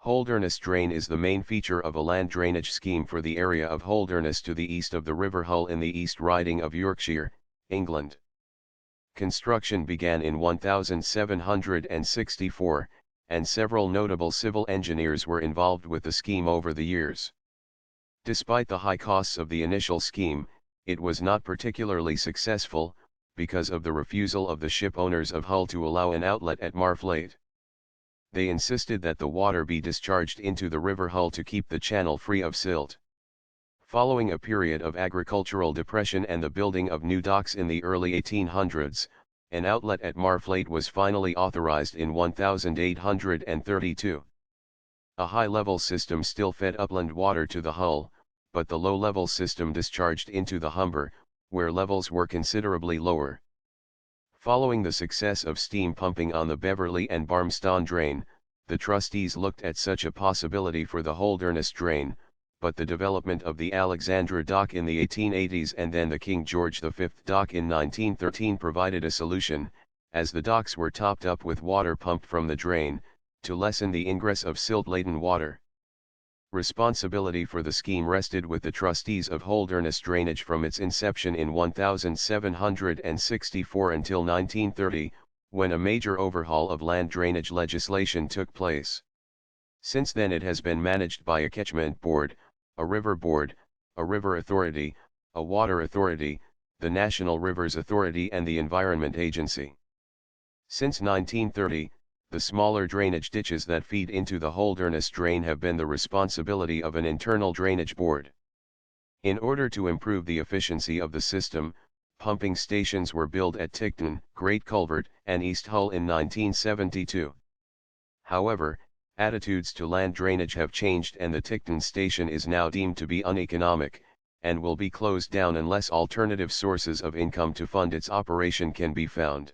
Holderness Drain is the main feature of a land drainage scheme for the area of Holderness to the east of the River Hull in the East Riding of Yorkshire, England. Construction began in 1764, and several notable civil engineers were involved with the scheme over the years. Despite the high costs of the initial scheme, it was not particularly successful, because of the refusal of the ship owners of Hull to allow an outlet at Marflate. They insisted that the water be discharged into the River Hull to keep the channel free of silt. Following a period of agricultural depression and the building of new docks in the early 1800s, an outlet at Marflate was finally authorized in 1832. A high-level system still fed upland water to the Hull, but the low-level system discharged into the Humber, where levels were considerably lower. Following the success of steam pumping on the Beverley and Barmston drain, the trustees looked at such a possibility for the Holderness drain, but the development of the Alexandra dock in the 1880s and then the King George V dock in 1913 provided a solution, as the docks were topped up with water pumped from the drain, to lessen the ingress of silt-laden water. Responsibility for the scheme rested with the trustees of Holderness Drainage from its inception in 1764 until 1930, when a major overhaul of land drainage legislation took place. Since then it has been managed by a catchment board, a river board, a river authority, a water authority, the National Rivers Authority and the Environment Agency. Since 1930, the smaller drainage ditches that feed into the Holderness drain have been the responsibility of an internal drainage board. In order to improve the efficiency of the system, pumping stations were built at Ticton, Great Culvert, and East Hull in 1972. However, attitudes to land drainage have changed and the Ticton station is now deemed to be uneconomic, and will be closed down unless alternative sources of income to fund its operation can be found.